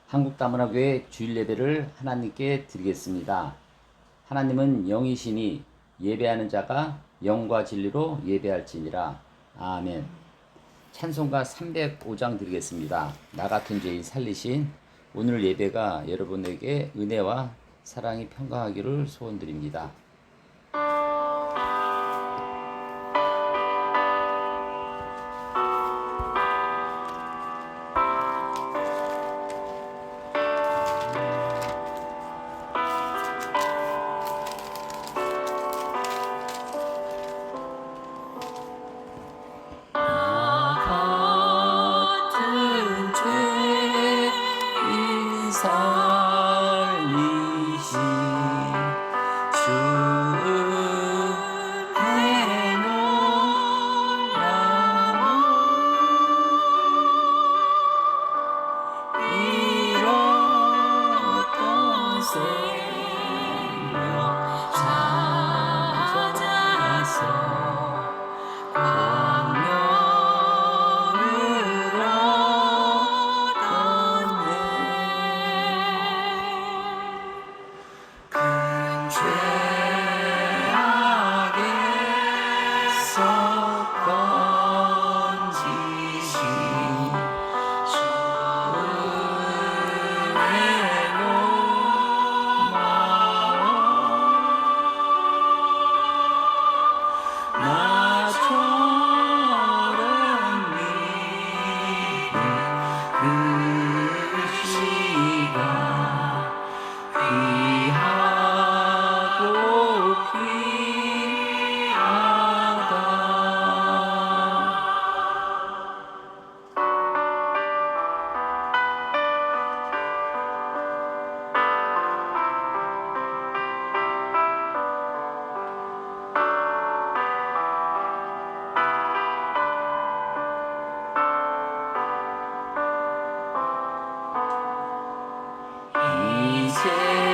한국다문화교회 주일 예배를 하나님께 드리겠습니다. 하나님은 영이시니 예배하는 자가 영과 진리로 예배할지니라. 아멘. 찬송가 305장 드리겠습니다. 나 같은 죄인 살리신 오늘 예배가 여러분에게 은혜와 사랑이 평강하기를 소원드립니다.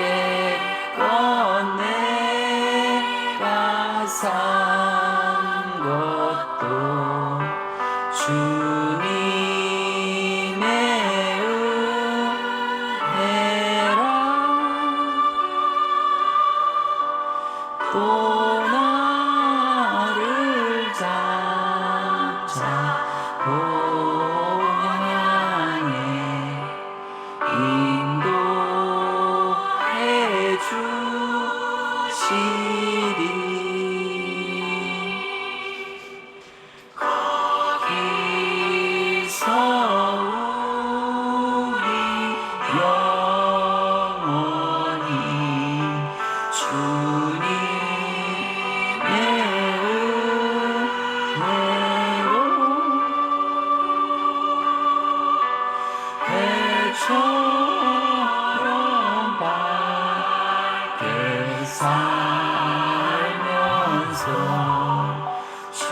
이제껏 내가 산 것도 주님의 은혜라. 또 나를 장차 본향에 인도해 주시리. 거기서 우리 영원히 주님의 은혜로 해처럼 밝게 살면서 주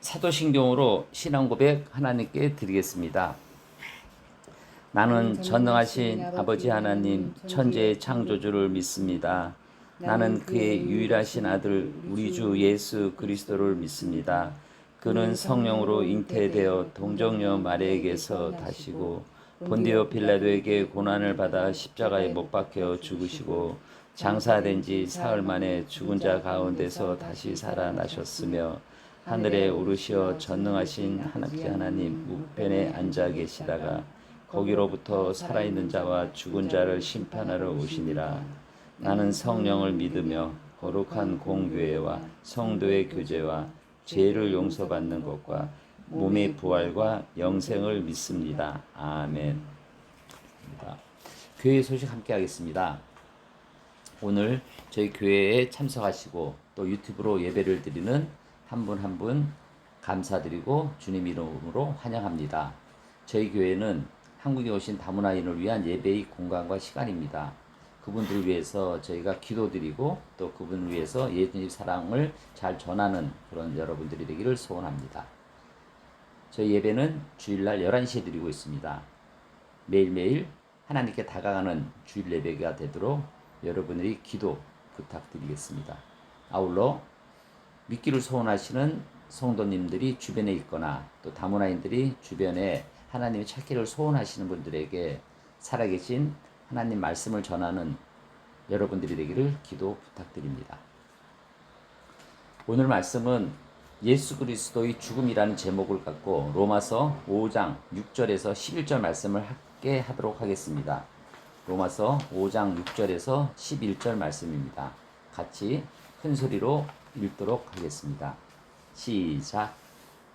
사도신경으로 신앙고백 하나님께 드리겠습니다. 나는 전능하신 아버지 하나님 천지의 창조주를 믿습니다. 나는 그의 유일하신 아들 우리 주 예수 그리스도를 믿습니다. 그는 성령으로 잉태되어 동정녀 마리아에게서 타시고 본디오 빌라도에게 고난을 받아 십자가에 못 박혀 죽으시고 장사된 지 사흘 만에 죽은 자 가운데서 다시 살아나셨으며 하늘에 오르시어 전능하신 하나님 우편에 앉아 계시다가 거기로부터 살아있는 자와 죽은 자를 심판하러 오시니라. 나는 성령을 믿으며 거룩한 공교회와 성도의 교제와 죄를 용서받는 것과 몸의 부활과 영생을 믿습니다. 아멘. 교회 소식 함께 하겠습니다. 오늘 저희 교회에 참석하시고 또 유튜브로 예배를 드리는 한 분 한 분 감사드리고 주님 이름으로 환영합니다. 저희 교회는 한국에 오신 다문화인을 위한 예배의 공간과 시간입니다. 그분들을 위해서 저희가 기도드리고 또 그분을 위해서 예수님 사랑을 잘 전하는 그런 여러분들이 되기를 소원합니다. 저희 예배는 주일날 11시에 드리고 있습니다. 매일매일 하나님께 다가가는 주일 예배가 되도록 여러분들이 기도 부탁드리겠습니다. 아울러 믿기를 소원하시는 성도님들이 주변에 있거나 또 다문화인들이 주변에 하나님의 찾기를 소원하시는 분들에게 살아계신 하나님 말씀을 전하는 여러분들이 되기를 기도 부탁드립니다. 오늘 말씀은 예수 그리스도의 죽음이라는 제목을 갖고 로마서 5장 6절에서 11절 말씀을 함께 하도록 하겠습니다. 로마서 5장 6절에서 11절 말씀입니다. 같이 큰 소리로 읽도록 하겠습니다. 시작.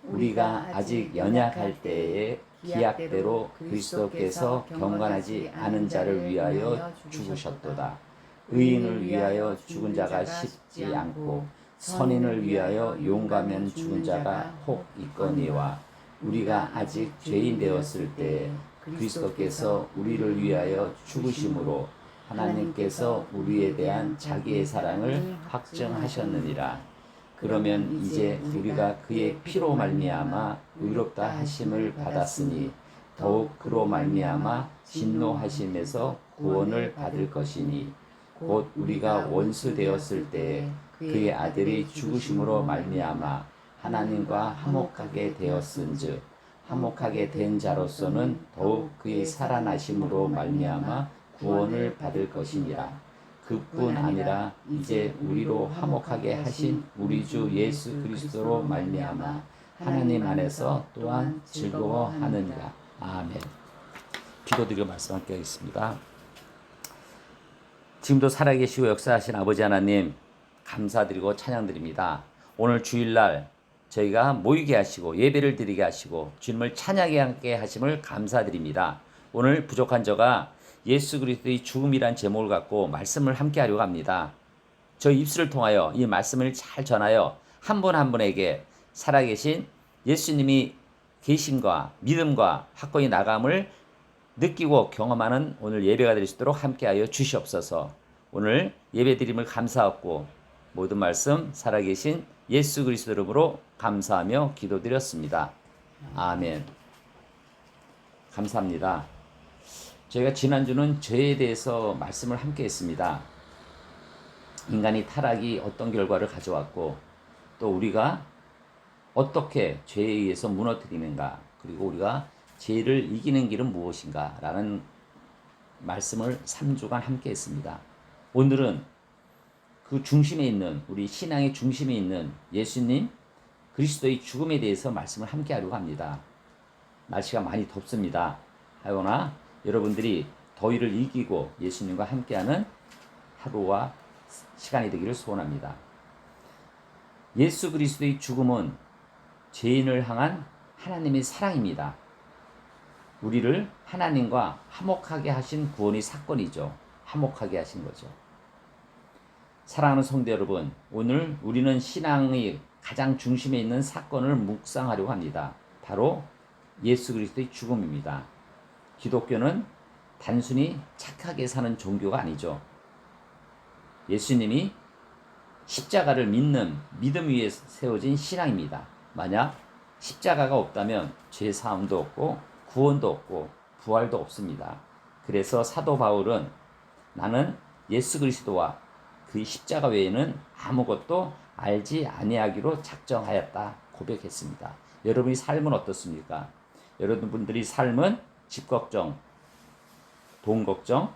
우리가 아직 연약할 때에 기약대로 그리스도께서 경건하지 않은 자를 위하여 죽으셨도다. 의인을 위하여 죽은 자가 쉽지 않고 선인을 위하여 용감한 죽은 자가 혹 있거니와 우리가 아직 죄인 되었을 때에 그리스도께서 우리를 위하여 죽으심으로 하나님께서 우리에 대한 자기의 사랑을 확증하셨느니라. 그러면 이제 우리가 그의 피로 말미암아 의롭다 하심을 받았으니 더욱 그로 말미암아 진노하심에서 구원을 받을 것이니 곧 우리가 원수 되었을 때에 그의 아들이 죽으심으로 말미암아 하나님과 화목하게 되었은즉 화목하게 된 자로서는 더욱 그의 살아나심으로 말미암아 구원을 받을 것이니라. 그뿐 아니라 이제 우리로 화목하게 하신 우리 주 예수 그리스도로 말미암아 하나님 안에서 또한 즐거워하느니라. 아멘. 기도드리고 말씀함께 하겠습니다. 지금도 살아계시고 역사하신 아버지 하나님 감사드리고 찬양드립니다. 오늘 주일날 저희가 모이게 하시고 예배를 드리게 하시고 주님을 찬양하게 하심을 감사드립니다. 오늘 부족한 저가 예수 그리스도의 죽음이란 제목을 갖고 말씀을 함께 하려고 합니다. 저 입술을 통하여 이 말씀을 잘 전하여 한 분 한 분에게 살아계신 예수님이 계심과 믿음과 확고히 나감을 느끼고 경험하는 오늘 예배가 될 수 있도록 함께하여 주시옵소서. 오늘 예배드림을 감사하고 모든 말씀 살아계신 예수 그리스도 이름으로 감사하며 기도드렸습니다. 아멘. 감사합니다. 저희가 지난주는 죄에 대해서 말씀을 함께 했습니다. 인간이 타락이 어떤 결과를 가져왔고 또 우리가 어떻게 죄에 의해서 무너뜨리는가, 그리고 우리가 죄를 이기는 길은 무엇인가 라는 말씀을 3주간 함께 했습니다. 오늘은 그 중심에 있는, 우리 신앙의 중심에 있는 예수님 그리스도의 죽음에 대해서 말씀을 함께 하려고 합니다. 날씨가 많이 덥습니다. 하거나 여러분들이 더위를 이기고 예수님과 함께하는 하루와 시간이 되기를 소원합니다. 예수 그리스도의 죽음은 죄인을 향한 하나님의 사랑입니다. 우리를 하나님과 화목하게 하신 구원의 사건이죠. 화목하게 하신 거죠. 사랑하는 성도 여러분, 오늘 우리는 신앙의 가장 중심에 있는 사건을 묵상하려고 합니다. 바로 예수 그리스도의 죽음입니다. 기독교는 단순히 착하게 사는 종교가 아니죠. 예수님이 십자가를 믿는 믿음 위에 세워진 신앙입니다. 만약 십자가가 없다면 죄 사함도 없고 구원도 없고 부활도 없습니다. 그래서 사도 바울은 나는 예수 그리스도와 그 십자가 외에는 아무것도 알지 아니하기로 작정하였다 고백했습니다. 여러분의 삶은 어떻습니까? 여러분들의 삶은 집 걱정, 돈 걱정,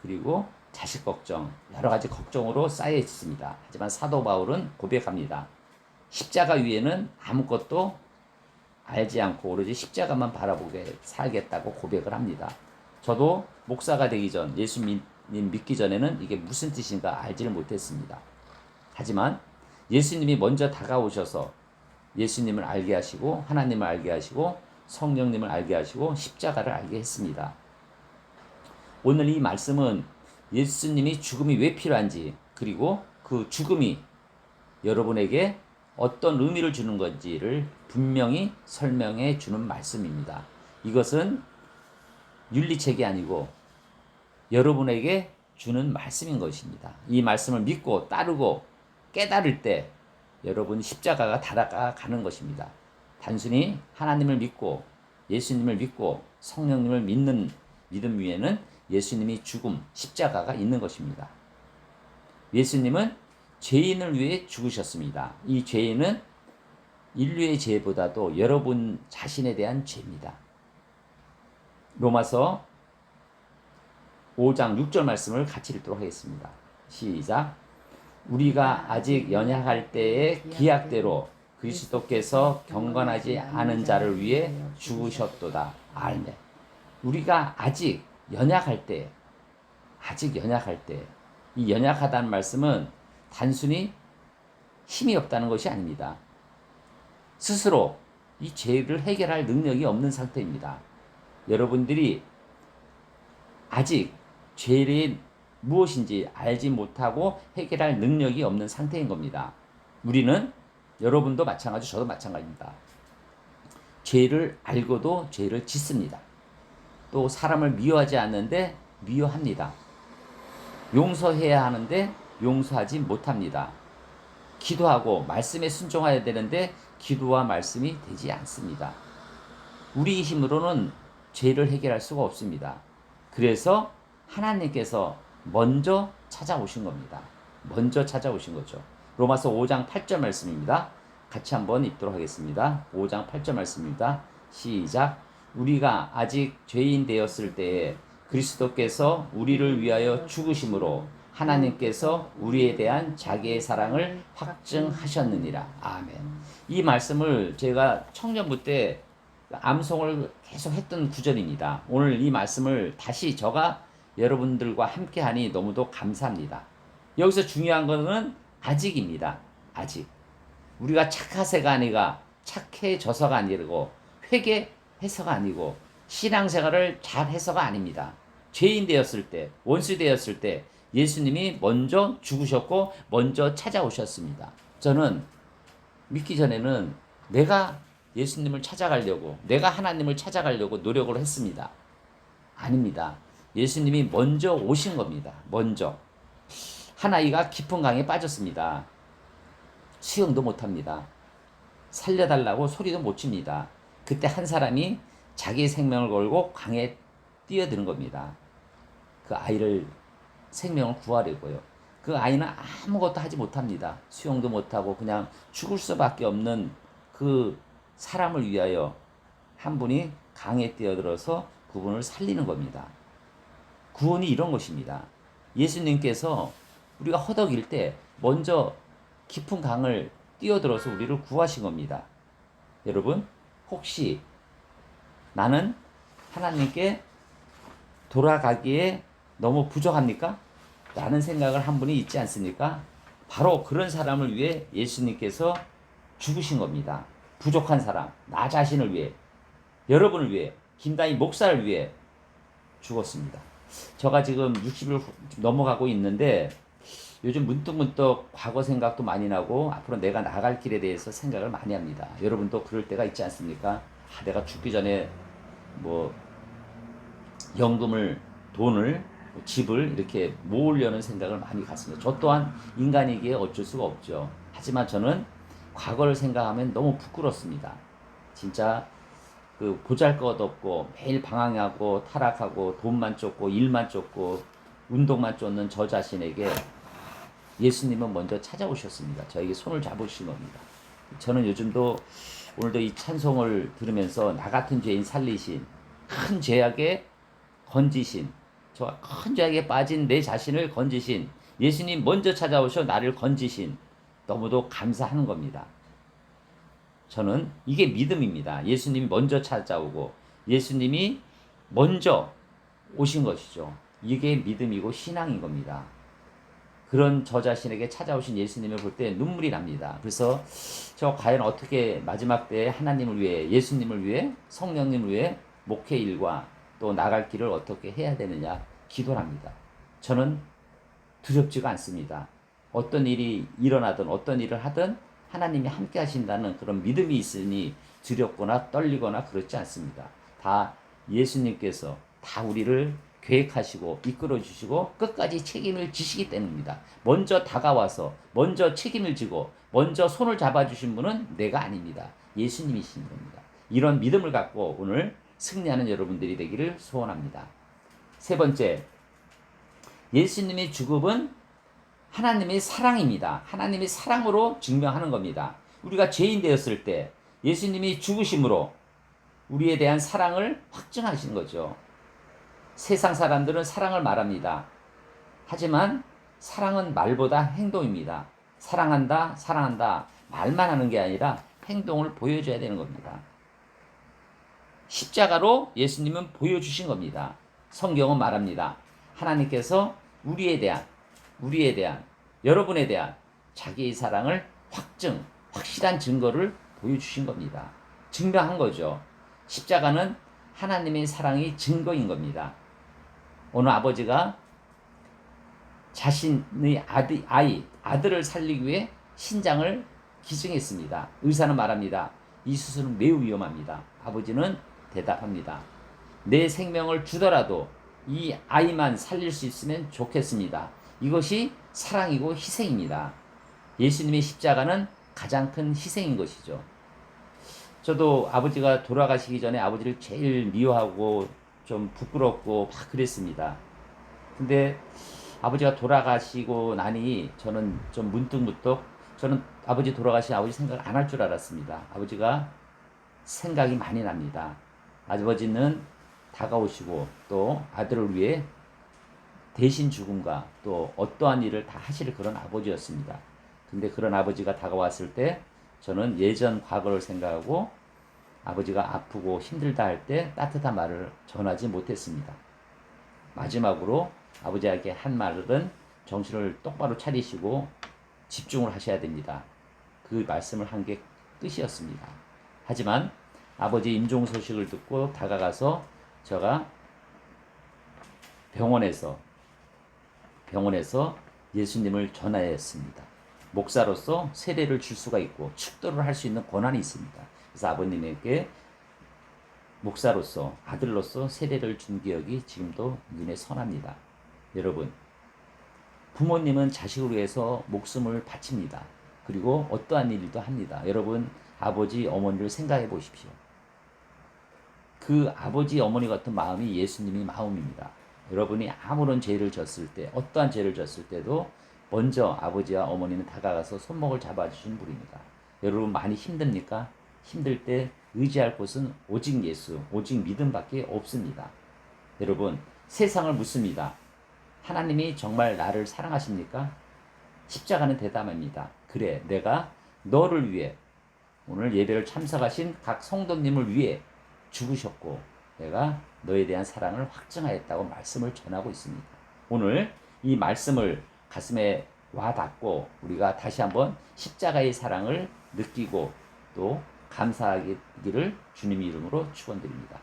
그리고 자식 걱정, 여러 가지 걱정으로 쌓여 있습니다. 하지만 사도 바울은 고백합니다. 십자가 위에는 아무것도 알지 않고 오로지 십자가만 바라보게 살겠다고 고백을 합니다. 저도 목사가 되기 전, 예수님 믿기 전에는 이게 무슨 뜻인가 알지를 못했습니다. 하지만 예수님이 먼저 다가오셔서 예수님을 알게 하시고 하나님을 알게 하시고 성령님을 알게 하시고 십자가를 알게 했습니다. 오늘 이 말씀은 예수님이 죽음이 왜 필요한지, 그리고 그 죽음이 여러분에게 어떤 의미를 주는 건지를 분명히 설명해 주는 말씀입니다. 이것은 윤리책이 아니고 여러분에게 주는 말씀인 것입니다. 이 말씀을 믿고 따르고 깨달을 때 여러분 십자가가 다가가는 것입니다. 단순히 하나님을 믿고 예수님을 믿고 성령님을 믿는 믿음 위에는 예수님이 죽음, 십자가가 있는 것입니다. 예수님은 죄인을 위해 죽으셨습니다. 이 죄인은 인류의 죄보다도 여러분 자신에 대한 죄입니다. 로마서 5장 6절 말씀을 같이 읽도록 하겠습니다. 시작. 우리가 아직 연약할 때의 기약대로 그리스도께서 경건하지 않은 자를 위해 죽으셨도다. 아멘. 우리가 아직 연약할 때, 이 연약하다는 말씀은 단순히 힘이 없다는 것이 아닙니다. 스스로 이 죄를 해결할 능력이 없는 상태입니다. 여러분들이 아직 죄를 무엇인지 알지 못하고 해결할 능력이 없는 상태인 겁니다. 우리는 여러분도 마찬가지, 저도 마찬가지입니다. 죄를 알고도 죄를 짓습니다. 또 사람을 미워하지 않는데 미워합니다. 용서해야 하는데 용서하지 못합니다. 기도하고 말씀에 순종해야 되는데 기도와 말씀이 되지 않습니다. 우리 힘으로는 죄를 해결할 수가 없습니다. 그래서 하나님께서 먼저 찾아오신 겁니다. 먼저 찾아오신 거죠. 로마서 5장 8절 말씀입니다. 같이 한번 읽도록 하겠습니다. 5장 8절 말씀입니다. 시작. 우리가 아직 죄인 되었을 때에 그리스도께서 우리를 위하여 죽으심으로 하나님께서 우리에 대한 자기의 사랑을 확증하셨느니라. 아멘. 이 말씀을 제가 청년부 때 암송을 계속 했던 구절입니다. 오늘 이 말씀을 다시 저가 여러분들과 함께 하니 너무도 감사합니다. 여기서 중요한 것은 아직입니다. 아직. 우리가 착하세가 아니라 착해져서가 아니고 회개해서가 아니고 신앙생활을 잘해서가 아닙니다. 죄인 되었을 때, 원수 되었을 때 예수님이 먼저 죽으셨고 먼저 찾아오셨습니다. 저는 믿기 전에는 내가 예수님을 찾아가려고, 내가 하나님을 찾아가려고 노력을 했습니다. 아닙니다. 예수님이 먼저 오신 겁니다. 먼저. 한 아이가 깊은 강에 빠졌습니다. 수영도 못합니다. 살려달라고 소리도 못 칩니다. 그때 한 사람이 자기 생명을 걸고 강에 뛰어드는 겁니다. 그 아이를 생명을 구하려고요. 그 아이는 아무것도 하지 못합니다. 수영도 못하고 그냥 죽을 수밖에 없는 그 사람을 위하여 한 분이 강에 뛰어들어서 그분을 살리는 겁니다. 구원이 이런 것입니다. 예수님께서 우리가 허덕일 때 먼저 깊은 강을 뛰어들어서 우리를 구하신 겁니다. 여러분, 혹시 나는 하나님께 돌아가기에 너무 부족합니까? 라는 생각을 한 분이 있지 않습니까? 바로 그런 사람을 위해 예수님께서 죽으신 겁니다. 부족한 사람, 나 자신을 위해, 여러분을 위해, 김다희 목사를 위해 죽었습니다. 제가 지금 60을 넘어가고 있는데 요즘 문득문득 과거 생각도 많이 나고 앞으로 내가 나갈 길에 대해서 생각을 많이 합니다. 여러분도 그럴 때가 있지 않습니까? 내가 죽기 전에 뭐 연금을, 돈을, 집을 이렇게 모으려는 생각을 많이 갖습니다. 저 또한 인간이기에 어쩔 수가 없죠. 하지만 저는 과거를 생각하면 너무 부끄럽습니다. 진짜 그 보잘것없고 매일 방황하고 타락하고 돈만 쫓고 일만 쫓고 운동만 쫓는 저 자신에게 예수님은 먼저 찾아오셨습니다. 저에게 손을 잡으신 겁니다. 저는 요즘도 오늘도 이 찬송을 들으면서 나 같은 죄인 살리신, 큰 죄악에 건지신, 저 큰 죄악에 빠진 내 자신을 건지신 예수님 먼저 찾아오셔 나를 건지신, 너무도 감사하는 겁니다. 저는 이게 믿음입니다. 예수님이 먼저 찾아오고 예수님이 먼저 오신 것이죠. 이게 믿음이고 신앙인 겁니다. 그런 저 자신에게 찾아오신 예수님을 볼 때 눈물이 납니다. 그래서 저 과연 어떻게 마지막 때에 하나님을 위해, 예수님을 위해, 성령님을 위해 목회 일과 또 나갈 길을 어떻게 해야 되느냐 기도를 합니다. 저는 두렵지가 않습니다. 어떤 일이 일어나든 어떤 일을 하든 하나님이 함께 하신다는 그런 믿음이 있으니 두렵거나 떨리거나 그렇지 않습니다. 다 예수님께서 다 우리를 계획하시고 이끌어 주시고 끝까지 책임을 지시기 때문입니다. 먼저 다가와서 먼저 책임을 지고 먼저 손을 잡아주신 분은 내가 아닙니다. 예수님이신 겁니다. 이런 믿음을 갖고 오늘 승리하는 여러분들이 되기를 소원합니다. 세 번째, 예수님의 죽음은 하나님의 사랑입니다. 하나님의 사랑으로 증명하는 겁니다. 우리가 죄인 되었을 때 예수님이 죽으심으로 우리에 대한 사랑을 확증하신 거죠. 세상 사람들은 사랑을 말합니다. 하지만 사랑은 말보다 행동입니다. 사랑한다, 사랑한다 말만 하는 게 아니라 행동을 보여줘야 되는 겁니다. 십자가로 예수님은 보여주신 겁니다. 성경은 말합니다. 하나님께서 우리에 대한 여러분에 대한 자기의 사랑을 확실한 증거를 보여주신 겁니다. 증명한 거죠. 십자가는 하나님의 사랑의 증거인 겁니다. 오늘 아버지가 자신의 아들을 살리기 위해 신장을 기증했습니다. 의사는 말합니다. 이 수술은 매우 위험합니다. 아버지는 대답합니다. 내 생명을 주더라도 이 아이만 살릴 수 있으면 좋겠습니다. 이것이 사랑이고 희생입니다. 예수님의 십자가는 가장 큰 희생인 것이죠. 저도 아버지가 돌아가시기 전에 아버지를 제일 미워하고 좀 부끄럽고 막 그랬습니다. 근데 아버지가 돌아가시고 나니 저는 좀 문득문득 저는 아버지 돌아가신 아버지 생각을 안 할 줄 알았습니다. 아버지가 생각이 많이 납니다. 아버지는 다가오시고 또 아들을 위해 대신 죽음과 또 어떠한 일을 다 하실 그런 아버지였습니다. 근데 그런 아버지가 다가왔을 때 저는 예전 과거를 생각하고 아버지가 아프고 힘들다 할 때 따뜻한 말을 전하지 못했습니다. 마지막으로 아버지에게 한 말은 정신을 똑바로 차리시고 집중을 하셔야 됩니다. 그 말씀을 한 게 뜻이었습니다. 하지만 아버지 임종 소식을 듣고 다가가서 제가 병원에서 예수님을 전하였습니다. 목사로서 세례를 줄 수가 있고 축도를 할 수 있는 권한이 있습니다. 그래서 아버님에게 목사로서 아들로서 세례를 준 기억이 지금도 눈에 선합니다. 여러분, 부모님은 자식을 위해서 목숨을 바칩니다. 그리고 어떠한 일도 합니다. 여러분, 아버지, 어머니를 생각해 보십시오. 그 아버지, 어머니 같은 마음이 예수님의 마음입니다. 여러분이 아무런 죄를 졌을 때, 어떠한 죄를 졌을 때도 먼저 아버지와 어머니는 다가가서 손목을 잡아주신 분입니다. 여러분 많이 힘듭니까? 힘들 때 의지할 곳은 오직 예수, 오직 믿음밖에 없습니다. 여러분, 세상을 묻습니다. 하나님이 정말 나를 사랑하십니까? 십자가는 대답합니다. 그래, 내가 너를 위해 오늘 예배를 참석하신 각 성도님을 위해 죽으셨고 내가 너에 대한 사랑을 확증하였다고 말씀을 전하고 있습니다. 오늘 이 말씀을 가슴에 와닿고 우리가 다시 한번 십자가의 사랑을 느끼고 또 감사하기를 주님의 이름으로 축원드립니다.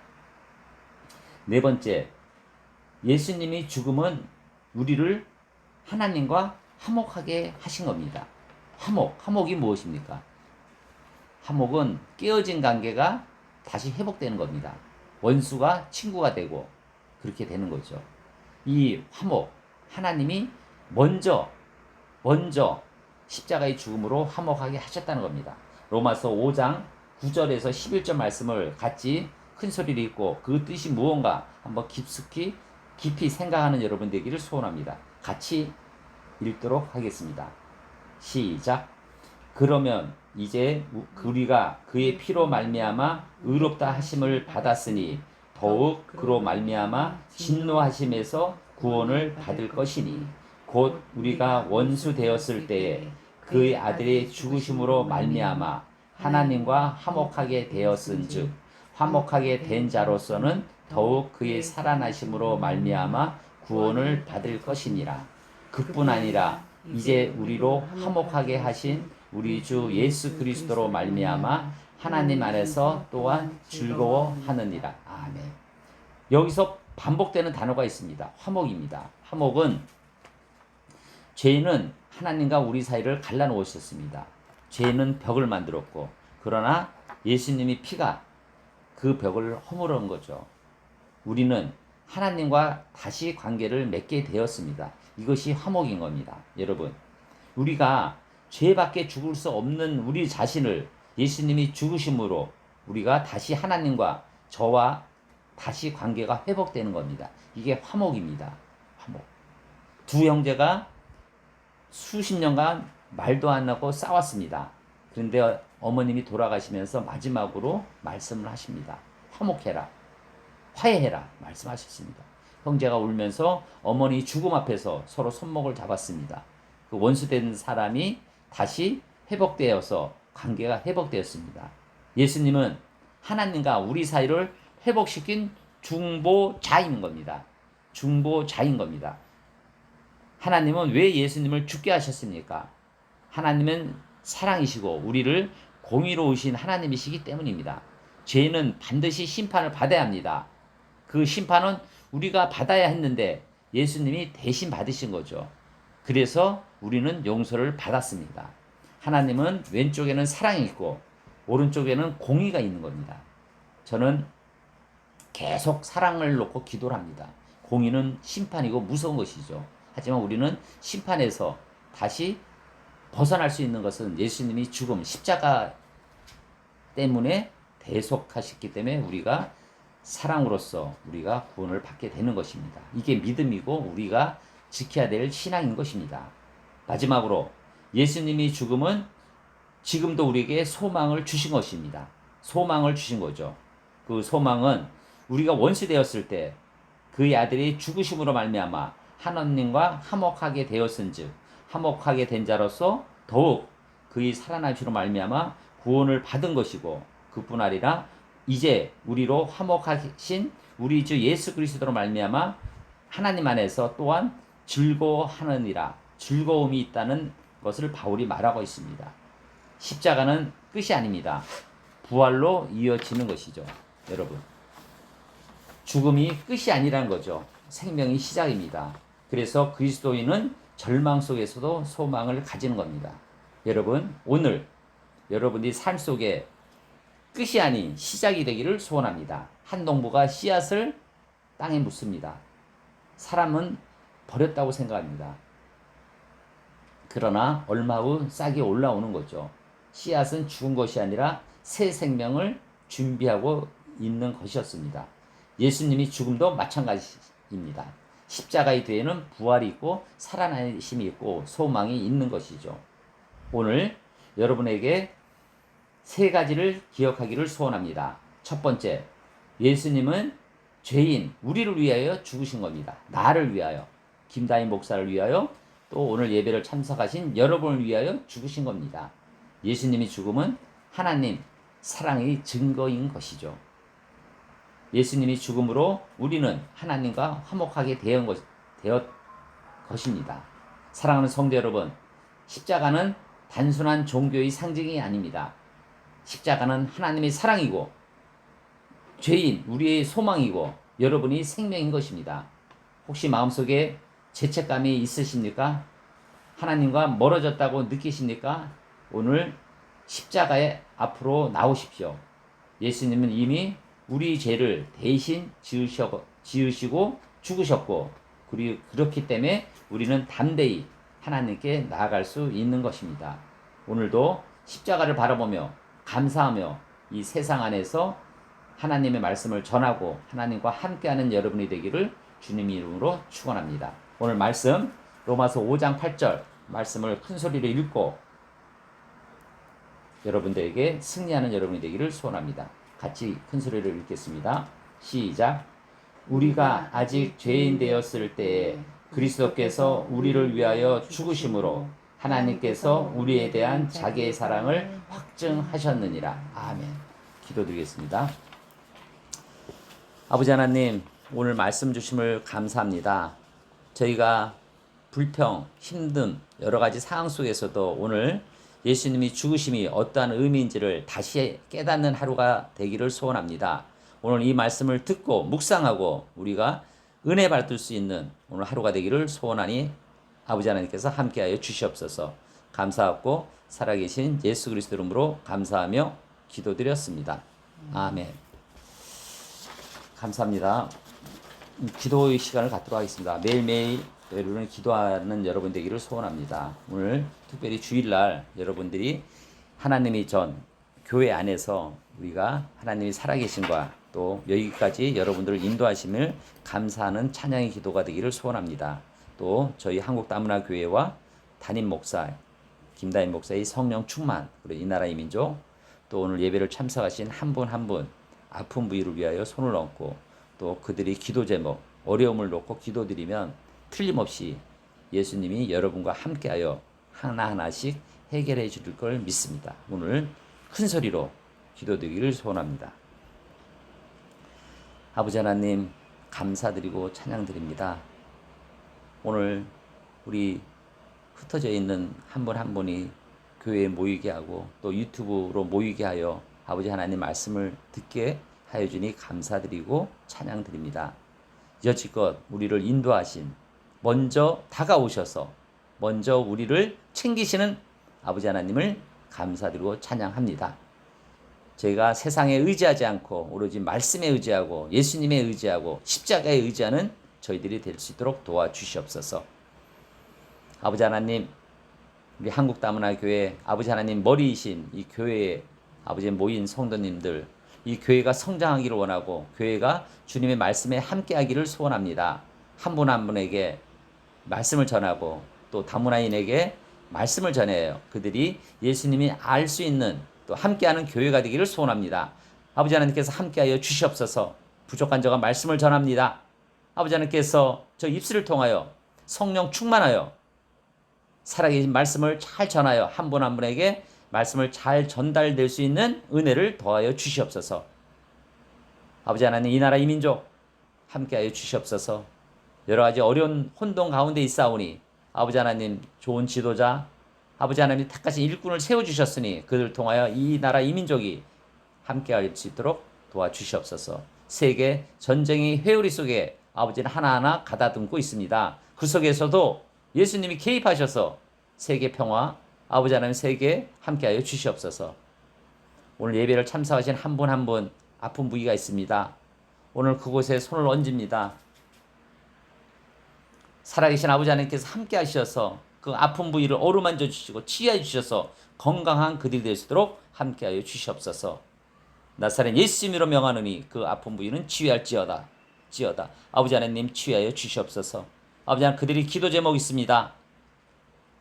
네 번째, 예수님이 죽음은 우리를 하나님과 화목하게 하신 겁니다. 화목이 무엇입니까? 화목은 깨어진 관계가 다시 회복되는 겁니다. 원수가 친구가 되고 그렇게 되는 거죠. 이 화목, 하나님이 먼저 십자가의 죽음으로 화목하게 하셨다는 겁니다. 로마서 5장 9절에서 11절 말씀을 같이 큰 소리를 읽고 그 뜻이 무언가 한번 깊이 생각하는 여러분 되기를 소원합니다. 같이 읽도록 하겠습니다. 시작. 그러면 이제 우리가 그의 피로 말미암아 의롭다 하심을 받았으니 더욱 그로 말미암아 진노하심에서 구원을 받을 것이니 곧 우리가 원수 되었을 때에 그의 아들의 죽으심으로 말미암아 하나님과 화목하게 되었은즉 화목하게 된 자로서는 더욱 그의 살아나심으로 말미암아 구원을 받을 것이니라. 그뿐 아니라 이제 우리로 화목하게 하신 우리 주 예수 그리스도로 말미암아 하나님 안에서 또한 즐거워하느니라. 아멘. 여기서 반복되는 단어가 있습니다. 화목입니다. 화목은 죄는 하나님과 우리 사이를 갈라놓으셨습니다. 죄는 벽을 만들었고 그러나 예수님의 피가 그 벽을 허물은 거죠. 우리는 하나님과 다시 관계를 맺게 되었습니다. 이것이 화목인 겁니다. 여러분, 우리가 죄밖에 죽을 수 없는 우리 자신을 예수님이 죽으심으로 우리가 다시 하나님과 저와 다시 관계가 회복되는 겁니다. 이게 화목입니다. 화목. 두 형제가 수십 년간 말도 안 하고 싸웠습니다. 그런데 어머님이 돌아가시면서 마지막으로 말씀을 하십니다. 화목해라. 화해해라. 말씀하셨습니다. 형제가 울면서 어머니 죽음 앞에서 서로 손목을 잡았습니다. 그 원수된 사람이 다시 회복되어서 관계가 회복되었습니다. 예수님은 하나님과 우리 사이를 회복시킨 중보자인 겁니다. 중보자인 겁니다. 하나님은 왜 예수님을 죽게 하셨습니까? 하나님은 사랑이시고 우리를 공의로우신 하나님이시기 때문입니다. 죄는 반드시 심판을 받아야 합니다. 그 심판은 우리가 받아야 했는데 예수님이 대신 받으신 거죠. 그래서 우리는 용서를 받았습니다. 하나님은 왼쪽에는 사랑이 있고 오른쪽에는 공의가 있는 겁니다. 저는 계속 사랑을 놓고 기도를 합니다. 공의는 심판이고 무서운 것이죠. 하지만 우리는 심판에서 다시 벗어날 수 있는 것은 예수님이 죽음, 십자가 때문에 대속하셨기 때문에 우리가 사랑으로서 우리가 구원을 받게 되는 것입니다. 이게 믿음이고 우리가 지켜야 될 신앙인 것입니다. 마지막으로 예수님이 죽음은 지금도 우리에게 소망을 주신 것입니다. 소망을 주신 거죠. 그 소망은 우리가 원수 되었을 때 그의 아들이 죽으심으로 말미암아 하나님과 화목하게 되었은즉 화목하게 된 자로서 더욱 그의 살아나심으로 말미암아 구원을 받은 것이고 그뿐 아니라 이제 우리로 화목하신 우리 주 예수 그리스도로 말미암아 하나님 안에서 또한 즐거워하느니라 즐거움이 있다는 것을 바울이 말하고 있습니다. 십자가는 끝이 아닙니다. 부활로 이어지는 것이죠. 여러분, 죽음이 끝이 아니라는 거죠. 생명이 시작입니다. 그래서 그리스도인은 절망 속에서도 소망을 가지는 겁니다. 여러분, 오늘 여러분이 삶 속에 끝이 아닌 시작이 되기를 소원합니다. 한 농부가 씨앗을 땅에 묻습니다. 사람은 버렸다고 생각합니다. 그러나 얼마 후 싹이 올라오는 거죠. 씨앗은 죽은 것이 아니라 새 생명을 준비하고 있는 것이었습니다. 예수님이 죽음도 마찬가지입니다. 십자가의 뒤에는 부활이 있고 살아나심이 있고 소망이 있는 것이죠. 오늘 여러분에게 세 가지를 기억하기를 소원합니다. 첫 번째, 예수님은 죄인, 우리를 위하여 죽으신 겁니다. 나를 위하여, 김다인 목사를 위하여, 또 오늘 예배를 참석하신 여러분을 위하여 죽으신 겁니다. 예수님의 죽음은 하나님 사랑의 증거인 것이죠. 예수님이 죽음으로 우리는 하나님과 화목하게 되었 것입니다. 사랑하는 성도 여러분, 십자가는 단순한 종교의 상징이 아닙니다. 십자가는 하나님의 사랑이고 죄인 우리의 소망이고 여러분이 생명인 것입니다. 혹시 마음속에 죄책감이 있으십니까? 하나님과 멀어졌다고 느끼십니까? 오늘 십자가의 앞으로 나오십시오. 예수님은 이미 우리 죄를 대신 지으시고 죽으셨고 그리고 그렇기 때문에 우리는 담대히 하나님께 나아갈 수 있는 것입니다. 오늘도 십자가를 바라보며 감사하며 이 세상 안에서 하나님의 말씀을 전하고 하나님과 함께하는 여러분이 되기를 주님 이름으로 축원합니다. 오늘 말씀 로마서 5장 8절 말씀을 큰 소리로 읽고 여러분들에게 승리하는 여러분이 되기를 소원합니다. 같이 큰 소리로 읽겠습니다. 시작. 우리가 아직 죄인 되었을 때에 그리스도께서 우리를 위하여 죽으심으로 하나님께서 우리에 대한 자기의 사랑을 확증하셨느니라. 아멘. 기도드리겠습니다. 아버지 하나님, 오늘 말씀 주심을 감사합니다. 저희가 불평, 힘듦, 여러 가지 상황 속에서도 오늘 예수님이 죽으심이 어떠한 의미인지를 다시 깨닫는 하루가 되기를 소원합니다. 오늘 이 말씀을 듣고 묵상하고 우리가 은혜 받을 수 있는 오늘 하루가 되기를 소원하니 아버지 하나님께서 함께하여 주시옵소서. 감사하고 살아계신 예수 그리스도 이름으로 감사하며 기도드렸습니다. 아멘. 감사합니다. 기도의 시간을 갖도록 하겠습니다. 매일매일 여러분을 기도하는 여러분 되기를 소원합니다. 오늘 특별히 주일날 여러분들이 하나님이 전 교회 안에서 우리가 하나님이 살아계신과 또 여기까지 여러분들을 인도하심을 감사하는 찬양의 기도가 되기를 소원합니다. 또 저희 한국다문화교회와 담임 목사 김다인 목사의 성령 충만, 그리고 이 나라의 민족, 또 오늘 예배를 참석하신 한 분 한 분 아픈 부위를 위하여 손을 얹고 또 그들이 기도 제목, 어려움을 놓고 기도드리면 틀림없이 예수님이 여러분과 함께하여 하나하나씩 해결해 줄 걸 믿습니다. 오늘 큰 소리로 기도드리기를 소원합니다. 아버지 하나님 감사드리고 찬양드립니다. 오늘 우리 흩어져 있는 한 분 한 분이 교회에 모이게 하고 또 유튜브로 모이게 하여 아버지 하나님 말씀을 듣게 하여 주니 감사드리고 찬양드립니다. 여지껏 우리를 인도하신 먼저 다가오셔서 먼저 우리를 챙기시는 아버지 하나님을 감사드리고 찬양합니다. 저희가 세상에 의지하지 않고 오로지 말씀에 의지하고 예수님에 의지하고 십자가에 의지하는 저희들이 될 수 있도록 도와주시옵소서. 아버지 하나님, 우리 한국다문화교회 아버지 하나님 머리이신 이 교회에 아버지 모인 성도님들, 이 교회가 성장하기를 원하고 교회가 주님의 말씀에 함께하기를 소원합니다. 한 분 한 분에게 말씀을 전하고 또 다문화인에게 말씀을 전해요. 그들이 예수님이 알 수 있는 또 함께하는 교회가 되기를 소원합니다. 아버지 하나님께서 함께하여 주시옵소서. 부족한 자가 말씀을 전합니다. 아버지 하나님께서 저 입술을 통하여 성령 충만하여 살아계신 말씀을 잘 전하여 한 분 한 분에게 말씀을 잘 전달될 수 있는 은혜를 더하여 주시옵소서. 아버지 하나님 이 나라 이 민족 함께하여 주시옵소서. 여러 가지 어려운 혼동 가운데 있사오니 아버지 하나님 좋은 지도자 아버지 하나님 택하신 일꾼을 세워주셨으니 그들을 통하여 이 나라 이 민족이 함께할 수 있도록 도와주시옵소서. 세계 전쟁의 회오리 속에 아버지는 하나하나 가다듬고 있습니다. 그 속에서도 예수님이 개입하셔서 세계 평화 아버지 하나님 세계 함께하여 주시옵소서. 오늘 예배를 참석하신 한 분 한 분 아픈 부위가 있습니다. 오늘 그곳에 손을 얹습니다. 살아계신 아버지 하나님께서 함께 하셔서 그 아픈 부위를 어루만져 주시고 치유해 주셔서 건강한 그들이 될 수 있도록 함께하여 주시옵소서. 나사렛 예수님으로 명하노니 그 아픈 부위는 치유할지어다. 아버지 하나님 치유하여 주시옵소서. 아버지 하나님 그들이 기도 제목이 있습니다.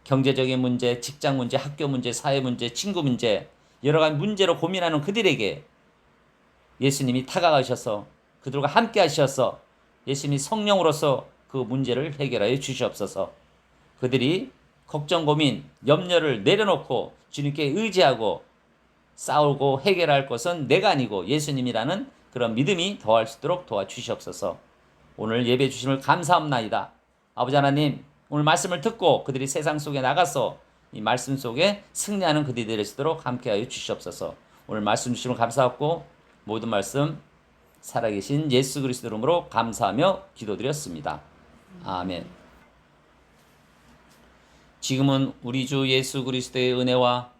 경제적인 문제, 직장 문제, 학교 문제, 사회 문제, 친구 문제 여러 가지 문제로 고민하는 그들에게 예수님이 다가가셔서 그들과 함께 하셔서 예수님이 성령으로서 그 문제를 해결하여 주시옵소서. 그들이 걱정, 고민, 염려를 내려놓고 주님께 의지하고 싸우고 해결할 것은 내가 아니고 예수님이라는 그런 믿음이 더할 수 있도록 도와주시옵소서. 오늘 예배 주심을 감사합나이다. 아버지 하나님 오늘 말씀을 듣고 그들이 세상 속에 나가서 이 말씀 속에 승리하는 그들이 될 수 있도록 함께하여 주시옵소서. 오늘 말씀 주심을 감사하고 모든 말씀 살아계신 예수 그리스도 이름으로 감사하며 기도드렸습니다. 아멘. 지금은 우리 주 예수 그리스도의 은혜와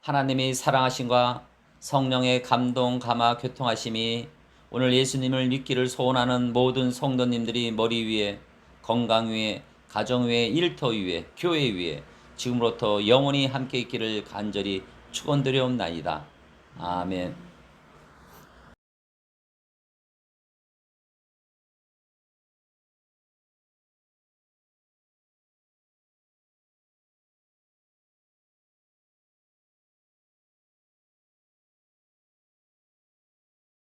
하나님의 사랑하심과 성령의 감동, 감화, 교통하심이 오늘 예수님을 믿기를 소원하는 모든 성도님들이 머리 위에, 건강 위에, 가정 위에, 일터 위에, 교회 위에 지금부터 영원히 함께 있기를 간절히 축원드려옵나이다. 아멘.